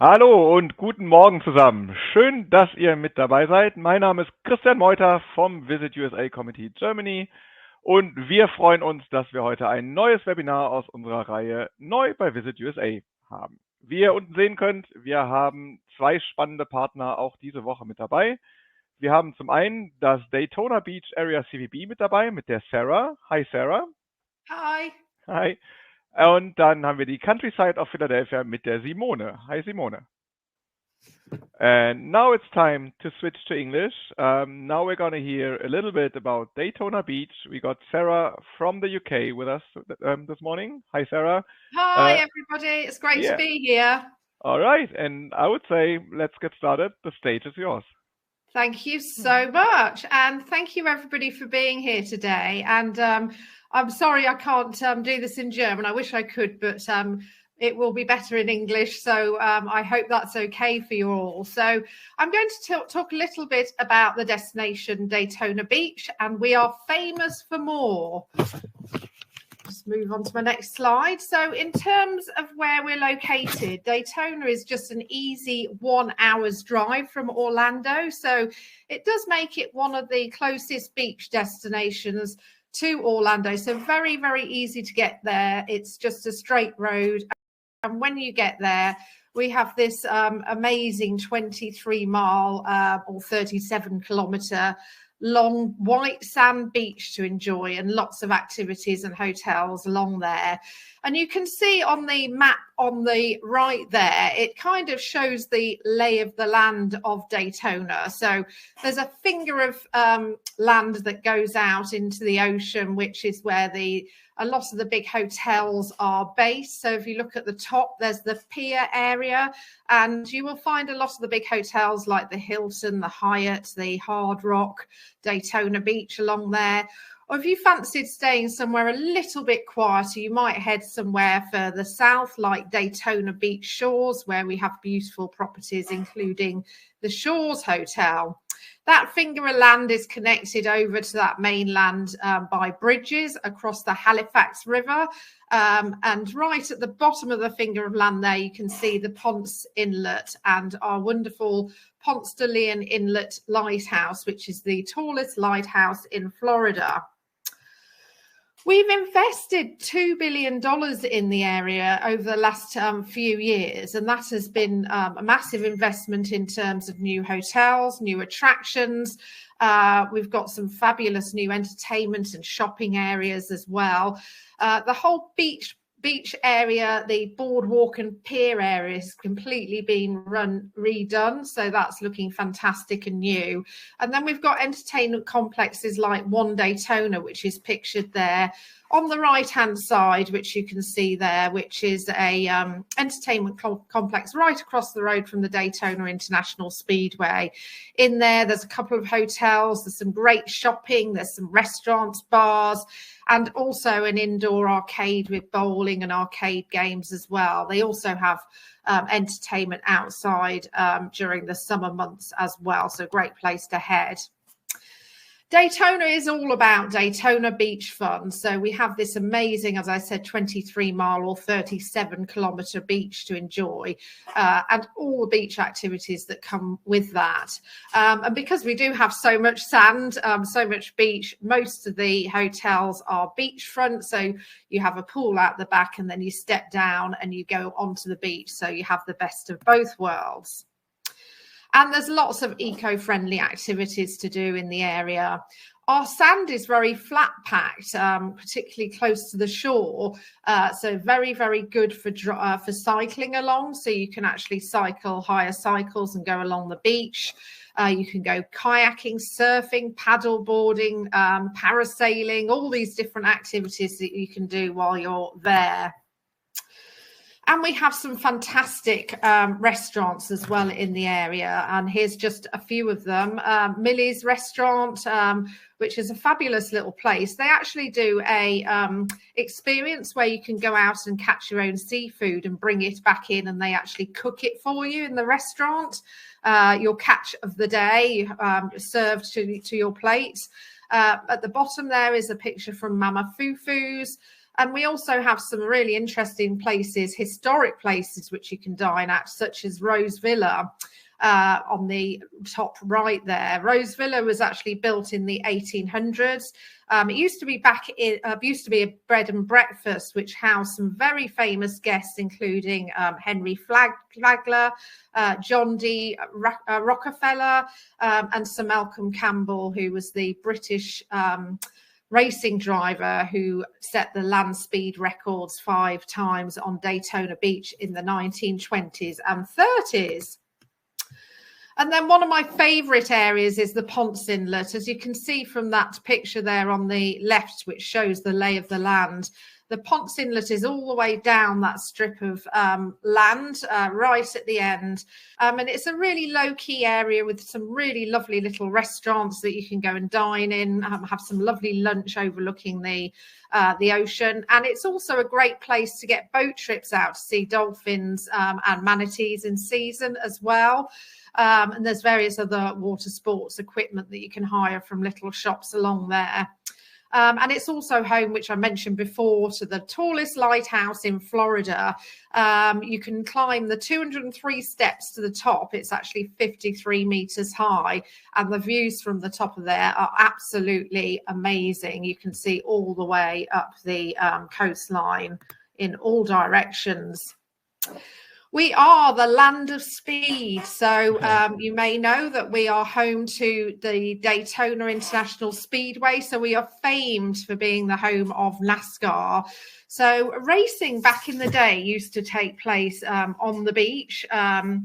Hallo und guten Morgen zusammen. Schön, dass ihr mit dabei seid. Mein Name ist Christian Meuter vom Visit USA Committee Germany und wir freuen uns, dass wir heute ein neues Webinar aus unserer Reihe Neu bei Visit USA haben. Wie ihr unten sehen könnt, wir haben zwei spannende Partner auch diese Woche mit dabei. Wir haben zum einen das Daytona Beach Area CVB mit dabei, mit der Sarah. Hi Sarah. Hi. Hi. Und dann haben wir die Countryside of Philadelphia mit der Simone. Hi Simone. And now it's time to switch to English. Now we're going to hear a little bit about Daytona Beach. We got Sarah from the UK with us this morning. Hi, Sarah. Hi, everybody. It's great to be here. All right. And I would say let's get started. The stage is yours. Thank you so much. And thank you, everybody, for being here today. And I'm sorry I can't do this in German. I wish I could, but it will be better in English. So I hope that's okay for you all. So I'm going to talk a little bit about the destination Daytona Beach, and we are famous for more. Just move on to my next slide. So in terms of where we're located, Daytona is just an easy 1 hour's drive from Orlando. So it does make it one of the closest beach destinations to Orlando. So very, very easy to get there. It's just a straight road. And when you get there, we have this amazing 23-mile or 37-kilometer long white sand beach to enjoy, and lots of activities and hotels along there. And you can see on the map on the right there, it kind of shows the lay of the land of Daytona. So there's a finger of land that goes out into the ocean, which is where a lot of the big hotels are based. So if you look at the top, there's the pier area, and you will find a lot of the big hotels like the Hilton, the Hyatt, the Hard Rock, Daytona Beach along there. Or if you fancied staying somewhere a little bit quieter, you might head somewhere further south, like Daytona Beach Shores, where we have beautiful properties, including the Shores Hotel. That finger of land is connected over to that mainland by bridges across the Halifax River. And right at the bottom of the finger of land there, you can see the Ponce Inlet and our wonderful Ponce de Leon Inlet Lighthouse, which is the tallest lighthouse in Florida. We've invested $2 billion in the area over the last few years, and that has been a massive investment in terms of new hotels, new attractions. We've got some fabulous new entertainment and shopping areas as well. The whole beach area, the boardwalk and pier area has completely been redone, so that's looking fantastic and new. And then we've got entertainment complexes like One Daytona, which is pictured there on the right hand side, which you can see there, which is a entertainment complex right across the road from the Daytona International Speedway. In there's a couple of hotels, there's some great shopping, there's some restaurants, bars, and also an indoor arcade with bowling and arcade games as well. They also have entertainment outside during the summer months as well, so great place to head. Daytona is all about Daytona beach fun. So we have this amazing, as I said, 23-mile or 37-kilometer beach to enjoy, and all the beach activities that come with that. And because we do have so much sand, so much beach, most of the hotels are beachfront. So you have a pool out the back, and then you step down and you go onto the beach. So you have the best of both worlds. And there's lots of eco-friendly activities to do in the area. Our sand is very flat packed, particularly close to the shore. So very, very good for cycling along. So you can actually cycle higher cycles and go along the beach. You can go kayaking, surfing, paddle boarding, parasailing, all these different activities that you can do while you're there. And we have some fantastic restaurants as well in the area. And here's just a few of them. Millie's Restaurant, which is a fabulous little place. They actually do a experience where you can go out and catch your own seafood and bring it back in, and they actually cook it for you in the restaurant. Your catch of the day served to your plate. At the bottom there is a picture from Mama Fufu's. And we also have some really interesting places, historic places, which you can dine at, such as Rose Villa. On the top right there. Rose Villa was actually built in the 1800s. It used to be a bread and breakfast, which housed some very famous guests, including Henry Flagler, John D. Rockefeller, and Sir Malcolm Campbell, who was the British racing driver who set the land speed records 5 times on Daytona Beach in the 1920s and 30s. And then one of my favourite areas is the Ponce Inlet. As you can see from that picture there on the left, which shows the lay of the land, the Ponce Inlet is all the way down that strip of land right at the end. And it's a really low-key area with some really lovely little restaurants that you can go and dine in, have some lovely lunch overlooking the ocean. And it's also a great place to get boat trips out to see dolphins and manatees in season as well. And there's various other water sports equipment that you can hire from little shops along there. And it's also home, which I mentioned before, to the tallest lighthouse in Florida. You can climb the 203 steps to the top. It's actually 53 meters high. And the views from the top of there are absolutely amazing. You can see all the way up the coastline in all directions. We are the land of speed. So you may know that we are home to the Daytona International Speedway. So we are famed for being the home of NASCAR. So racing back in the day used to take place on the beach. You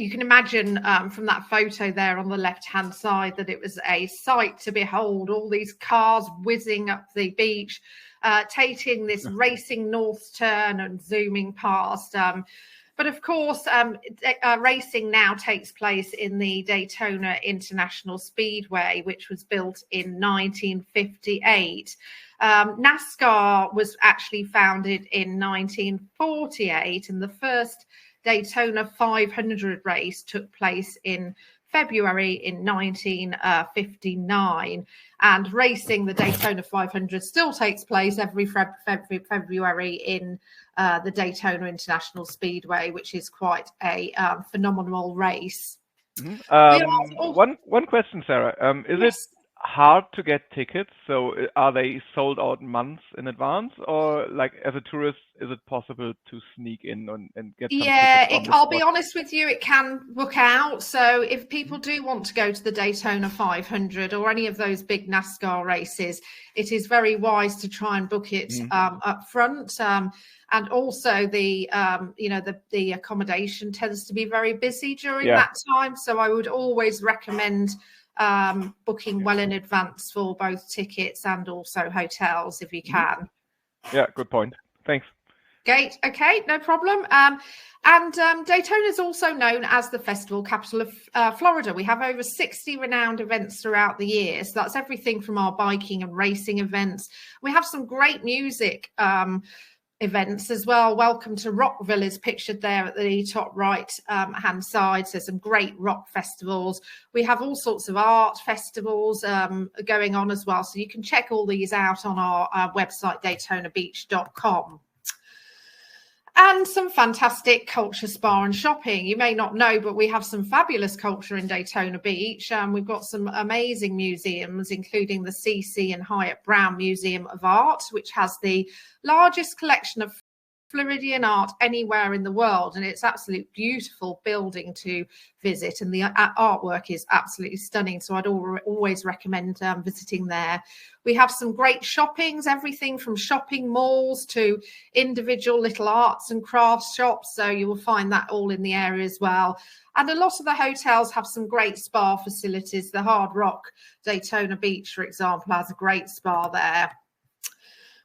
can imagine from that photo there on the left-hand side that it was a sight to behold, all these cars whizzing up the beach, taking this racing north turn and zooming past. But of course, racing now takes place in the Daytona International Speedway, which was built in 1958. NASCAR was actually founded in 1948, and the first Daytona 500 race took place in February in 1959, and racing the Daytona 500 still takes place every February in the Daytona International Speedway, which is quite a phenomenal race. Mm-hmm. One question, Sarah. Is it hard to get tickets? So are they sold out months in advance, or like as a tourist, is it possible to sneak in and get some tickets? I'll be honest with you, it can book out. So if people do want to go to the Daytona 500 or any of those big NASCAR races, it is very wise to try and book it up front. And also the accommodation tends to be very busy during that time. So I would always recommend booking well in advance for both tickets and also hotels if you can. Yeah, good point. Thanks. Great. Okay, no problem. Daytona is also known as the festival capital of Florida. We have over 60 renowned events throughout the year. So that's everything from our biking and racing events. We have some great music events as well. Welcome to Rockville is pictured there at the top right hand side. So some great rock festivals. We have all sorts of art festivals going on as well. So you can check all these out on our website, DaytonaBeach.com. And some fantastic culture, spa and shopping. You may not know, but we have some fabulous culture in Daytona Beach. We've got some amazing museums, including the C.C. and Hyatt Brown Museum of Art, which has the largest collection of Floridian art anywhere in the world, and it's absolutely beautiful building to visit, and the artwork is absolutely stunning, so I'd always recommend visiting there. We have some great shoppings, everything from shopping malls to individual little arts and crafts shops, so you will find that all in the area as well. And a lot of the hotels have some great spa facilities. The Hard Rock Daytona Beach, for example, has a great spa there.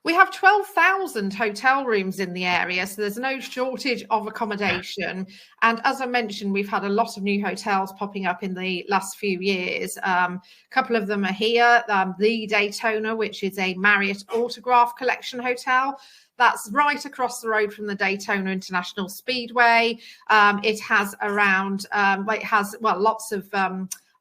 We have 12,000 hotel rooms in the area, so there's no shortage of accommodation. And as I mentioned, we've had a lot of new hotels popping up in the last few years. A couple of them are here. The Daytona, which is a Marriott Autograph Collection hotel. That's right across the road from the Daytona International Speedway. It has around, lots of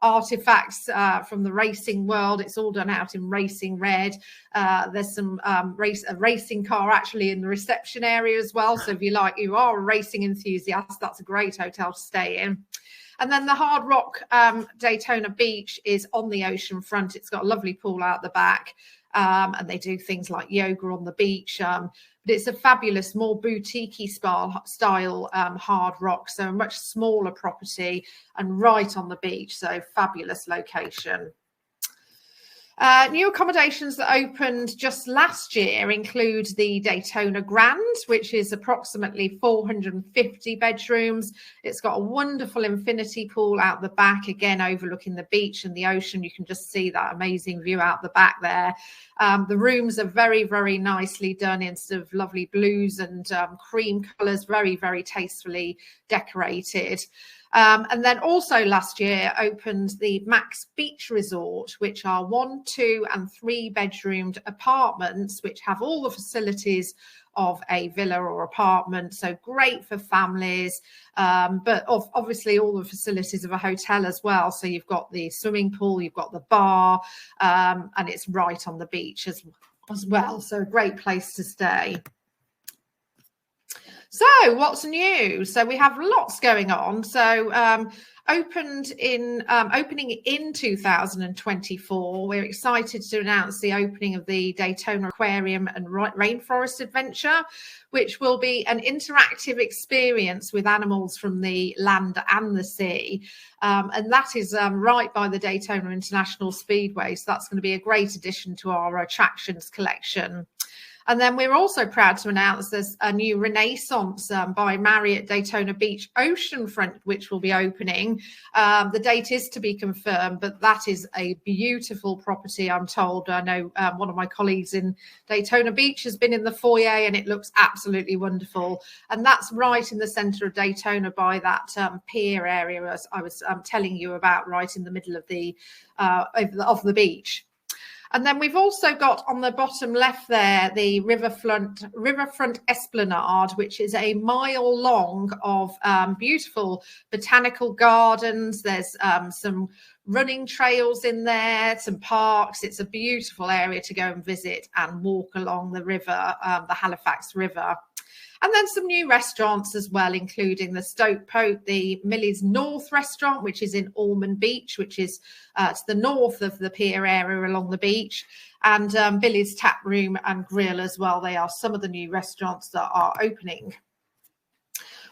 artifacts from the racing world. It's all done out in racing red. There's some a racing car actually in the reception area as well. So if you are a racing enthusiast, that's a great hotel to stay in. And then the Hard Rock Daytona Beach is on the ocean front. It's got a lovely pool out the back. And they do things like yoga on the beach. But it's a fabulous, more boutique-y style Hard Rock. So a much smaller property and right on the beach. So fabulous location. New accommodations that opened just last year include the Daytona Grand, which is approximately 450 bedrooms. It's got a wonderful infinity pool out the back, again overlooking the beach and the ocean. You can just see that amazing view out the back there. The rooms are very, very nicely done in sort of lovely blues and cream colours, very, very tastefully decorated. And then also last year opened the Max Beach Resort, which are 1, 2 and 3 bedroomed apartments, which have all the facilities of a villa or apartment. So great for families, but obviously all the facilities of a hotel as well. So you've got the swimming pool, you've got the bar, and it's right on the beach as well. So a great place to stay. So what's new? So we have lots going on. So opening in 2024, we're excited to announce the opening of the Daytona Aquarium and Rainforest Adventure, which will be an interactive experience with animals from the land and the sea. And that is right by the Daytona International Speedway. So that's going to be a great addition to our attractions collection. And then we're also proud to announce there's a new Renaissance by Marriott Daytona Beach Oceanfront, which will be opening. The date is to be confirmed, but that is a beautiful property, I'm told. I know one of my colleagues in Daytona Beach has been in the foyer and it looks absolutely wonderful. And that's right in the centre of Daytona by that pier area, as I was telling you about, right in the middle of the beach. And then we've also got on the bottom left there the Riverfront Esplanade, which is a mile long of beautiful botanical gardens. There's some running trails in there, some parks. It's a beautiful area to go and visit and walk along the river, the Halifax River. And then some new restaurants as well, including the Stoke Poke, the Millie's North restaurant, which is in Ormond Beach, which is to the north of the pier area along the beach, and Billy's Tap Room and Grill as well. They are some of the new restaurants that are opening.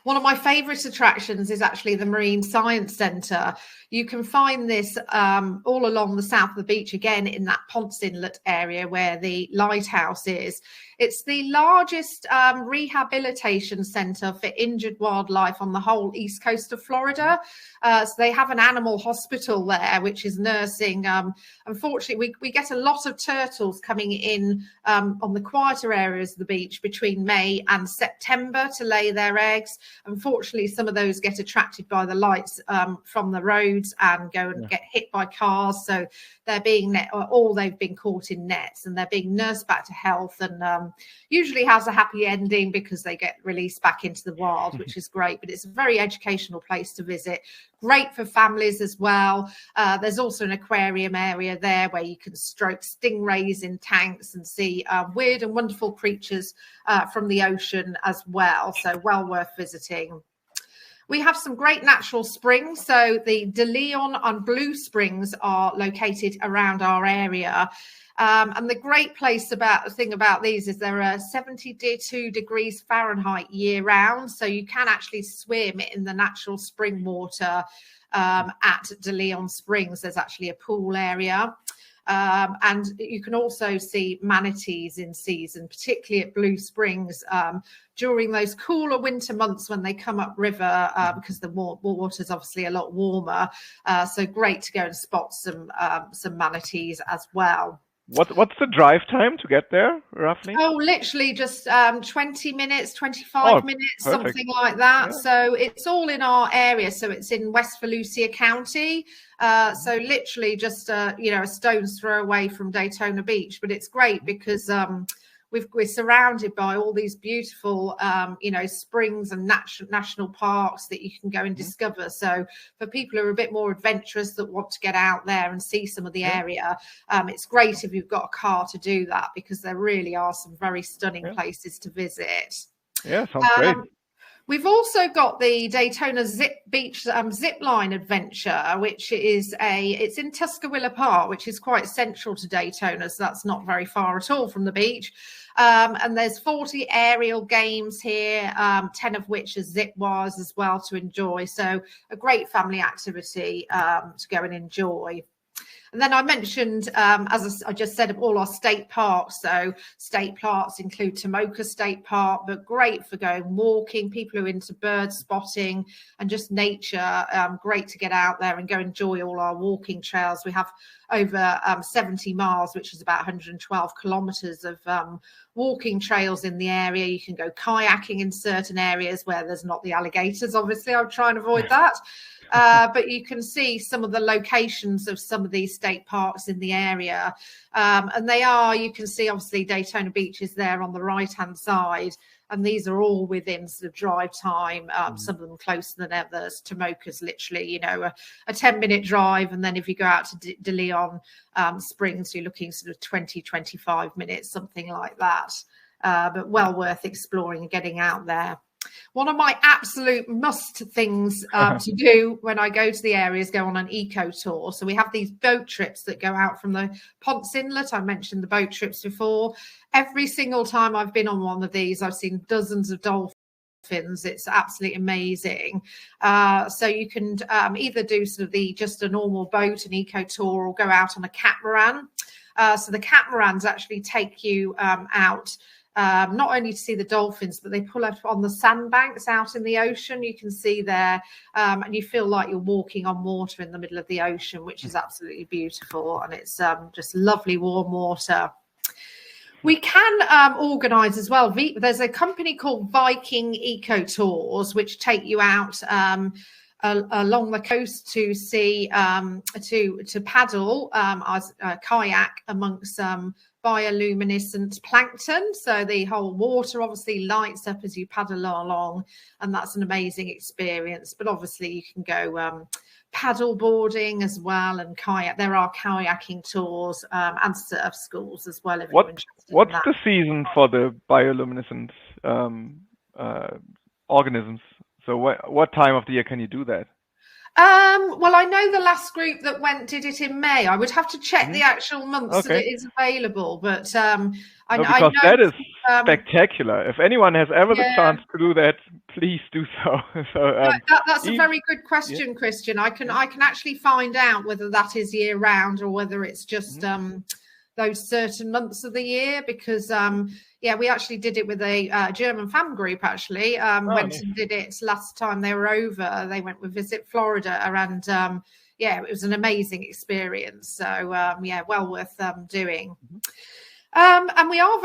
One of my favourite attractions is actually the Marine Science Centre. You can find this all along the south of the beach, again in that Ponce Inlet area where the lighthouse is. It's the largest rehabilitation centre for injured wildlife on the whole east coast of Florida. So they have an animal hospital there, which is nursing. Unfortunately, we get a lot of turtles coming in on the quieter areas of the beach between May and September to lay their eggs. Unfortunately, some of those get attracted by the lights from the roads and go and get hit by cars. So they're being they've been caught in nets and they're being nursed back to health, and usually has a happy ending because they get released back into the wild, which is great. But it's a very educational place to visit. Great for families as well. There's also an aquarium area there where you can stroke stingrays in tanks and see weird and wonderful creatures from the ocean as well. So well worth visiting. We have some great natural springs. So the De Leon and Blue Springs are located around our area. And the great thing about these is there are 72 degrees Fahrenheit year round. So you can actually swim in the natural spring water at De Leon Springs. There's actually a pool area. And you can also see manatees in season, particularly at Blue Springs during those cooler winter months when they come up river because the water is obviously a lot warmer. So great to go and spot some manatees as well. What's the drive time to get there, roughly? Oh, literally just 20 minutes, 25 minutes, perfect. Something like that. Yeah. So it's all in our area. So it's in West Volusia County. So literally just, a stone's throw away from Daytona Beach. But it's great because we're surrounded by all these beautiful, springs and national parks that you can go and discover. So for people who are a bit more adventurous that want to get out there and see some of the area, it's great if you've got a car to do that, because there really are some very stunning places to visit. Yeah, sounds great. We've also got the Daytona Beach zip line adventure, which it's in Tuscaloosa Park, which is quite central to Daytona, so that's not very far at all from the beach. And there's 40 aerial games here, 10 of which are zip wires as well to enjoy. So a great family activity to go and enjoy. And then I mentioned, as I just said, all our state parks. So state parks include Tomoka State Park, but great for going walking, people who are into bird spotting and just nature. Great to get out there and go enjoy all our walking trails. We have over 70 miles, which is about 112 kilometers of walking trails in the area. You can go kayaking in certain areas where there's not the alligators. Obviously, I'll try and avoid that. But you can see some of the locations of some of these state parks in the area. And you can see obviously Daytona Beach is there on the right-hand side. And these are all within sort of drive time, some of them closer than others. Tomoka's literally, a 10-minute drive. And then if you go out to De Leon Springs, you're looking sort of 20, 25 minutes, something like that. But well worth exploring and getting out there. One of my absolute must things to do when I go to the area is go on an eco tour. So we have these boat trips that go out from the Ponce Inlet. I mentioned the boat trips before. Every single time I've been on one of these, I've seen dozens of dolphins. It's absolutely amazing. So you can either do sort of just a normal boat, an eco tour, or go out on a catamaran. So the catamarans actually take you out. Not only to see the dolphins, but they pull up on the sandbanks out in the ocean. You can see there, and you feel like you're walking on water in the middle of the ocean, which is absolutely beautiful. And it's just lovely warm water. We can organise as well. There's a company called Viking Eco Tours, which take you out along the coast to see to paddle kayak amongst bioluminescent plankton. So the whole water obviously lights up as you paddle surf, and that's an amazing experience. But obviously you can go paddle boarding as well, and kayak. There are kayaking tours and surf schools as well. What's the season for the bioluminescent organisms? So what time of the year can you do that? Well, I know the last group that did it in May. I would have to check the actual months that it is available, but I know that is spectacular. If anyone has ever the chance to do that, please do so. That's a very good question, Christian. I can actually find out whether that is year round or whether it's just those certain months of the year, because we actually did it with a German fan group. Actually, went and did it last time they were over. They went with Visit Florida, and it was an amazing experience. So well worth doing. And we are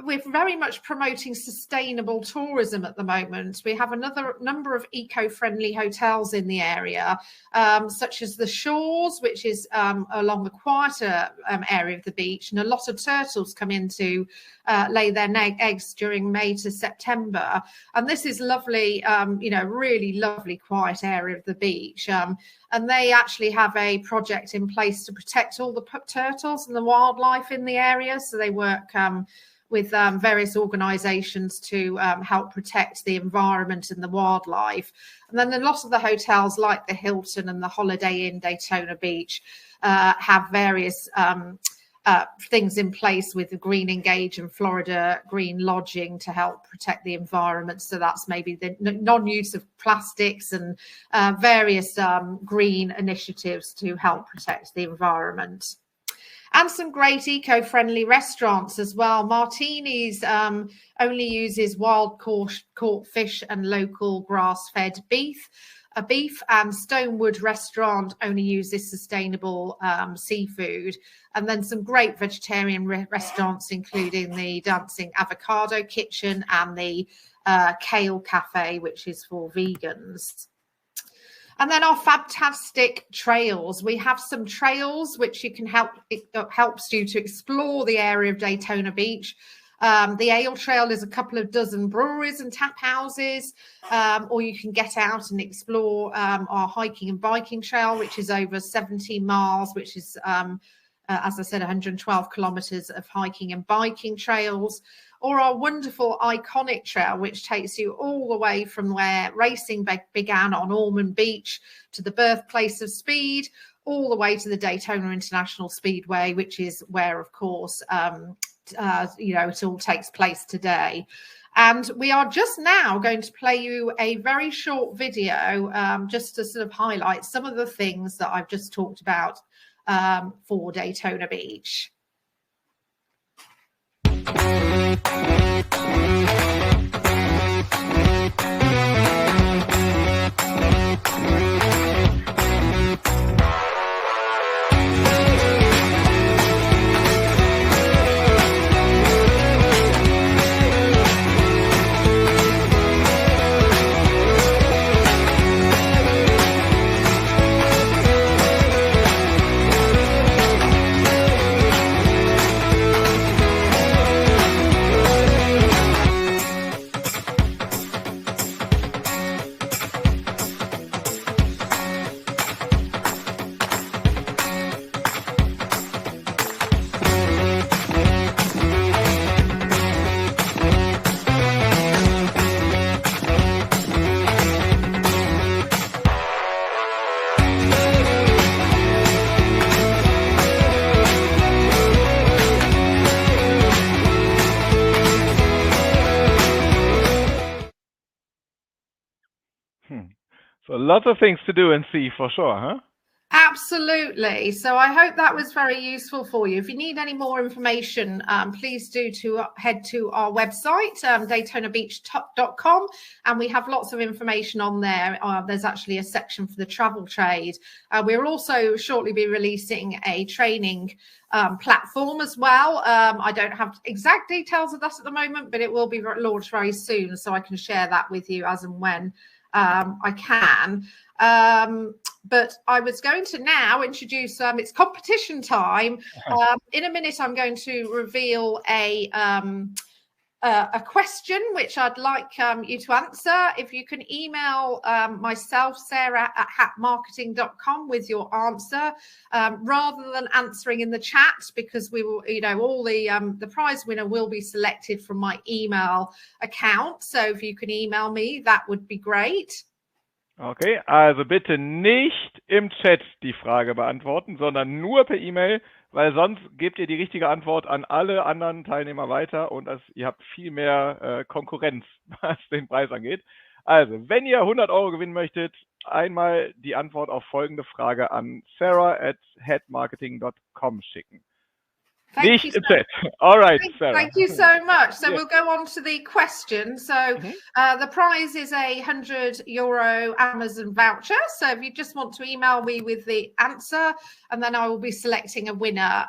we're very much promoting sustainable tourism at the moment. We have another number of eco-friendly hotels in the area, such as the Shores, which is along the quieter area of the beach, and a lot of turtles come in to lay their eggs during May to September. And this is lovely, really lovely quiet area of the beach. And they actually have a project in place to protect all the turtles and the wildlife in the area. So they work with various organisations to help protect the environment and the wildlife. And then a lot of the hotels, like the Hilton and the Holiday Inn Daytona Beach, have various things in place with the Green Engage and Florida Green Lodging to help protect the environment. So that's maybe the non-use of plastics and various green initiatives to help protect the environment. And some great eco-friendly restaurants as well. Martini's only uses wild caught fish and local grass-fed beef. And Stonewood restaurant only uses sustainable seafood. And then some great vegetarian restaurants, including the Dancing Avocado Kitchen and the Kale Cafe, which is for vegans. And then our fantastic trails. We have some trails which you can helps you to explore the area of Daytona Beach. The Ale Trail is a couple of dozen breweries and tap houses, or you can get out and explore our hiking and biking trail, which is over 17 miles, which is, as I said, 112 kilometers of hiking and biking trails. Or our wonderful iconic trail, which takes you all the way from where racing began on Ormond Beach to the birthplace of speed, all the way to the Daytona International Speedway, which is where, of course, it all takes place today. And we are just now going to play you a very short video just to sort of highlight some of the things that I've just talked about for Daytona Beach. So lots of things to do and see for sure, huh? Absolutely. So I hope that was very useful for you. If you need any more information, please do head to our website, daytonabeach.com, and we have lots of information on there. There's actually a section for the travel trade. We'll also shortly be releasing a training platform as well. I don't have exact details of that at the moment, but it will be launched very soon, so I can share that with you as and when I can. But I was going to now introduce, it's competition time. In a minute, I'm going to reveal a question which I'd like you to answer. If you can email myself, Sarah at hatmarketing.com with your answer, rather than answering in the chat, because we will, all the prize winner will be selected from my email account. So if you can email me, that would be great. Okay, also bitte nicht im Chat die Frage beantworten, sondern nur per E-Mail, weil sonst gebt ihr die richtige Antwort an alle anderen Teilnehmer weiter und ihr habt viel mehr Konkurrenz, was den Preis angeht. Also, wenn ihr 100 € gewinnen möchtet, einmal die Antwort auf folgende Frage an sarah@headmarketing.com schicken. Nicht im Chat. All right, Sarah. Thank you so much. So we'll go on to the question. So the prize is a €100 Amazon voucher. So if you just want to email me with the answer, and then I will be selecting a winner.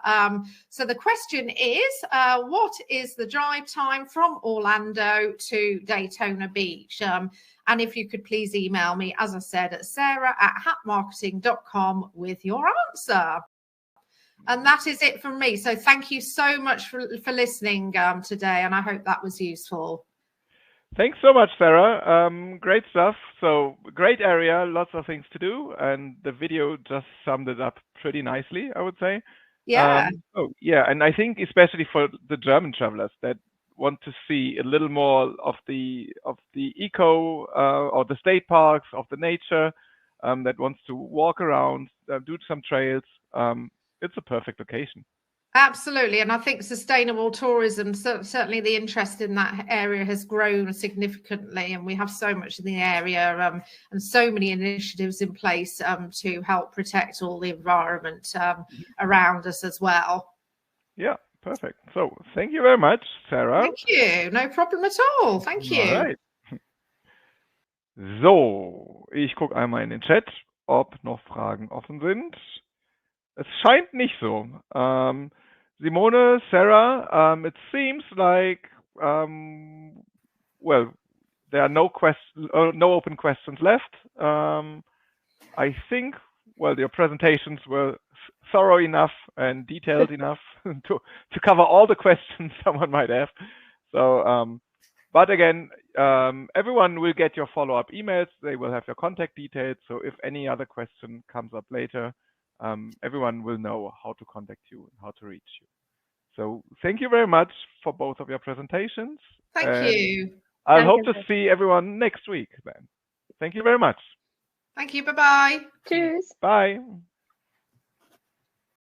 So the question is, what is the drive time from Orlando to Daytona Beach? And if you could please email me, as I said, at sarah@hatmarketing.com with your answer. And that is it from me. So thank you so much for listening today, and I hope that was useful. Thanks so much, Sarah. Great stuff. So great area, lots of things to do, and the video just summed it up pretty nicely, I would say. Yeah. And I think especially for the German travelers that want to see a little more of the eco or the state parks, of the nature, that wants to walk around, do some trails. It's a perfect location. Absolutely. And I think sustainable tourism, certainly the interest in that area has grown significantly. And we have so much in the area and so many initiatives in place to help protect all the environment around us as well. Yeah, perfect. So thank you very much, Sarah. Thank you. No problem at all. Thank you. All right. So, ich gucke einmal in den Chat, ob noch Fragen offen sind. Es scheint nicht so. Simone, Sarah, it seems like, there are no open questions left. I think, well, your presentations were thorough enough and detailed enough to cover all the questions someone might have. So, but again, everyone will get your follow-up emails. They will have your contact details. So if any other question comes up later, everyone will know how to contact you and how to reach you. So thank you very much for both of your presentations. Thank you. I'll hope to see everyone next week then. Thank you very much. Thank you. Bye-bye. Tschüss. Bye.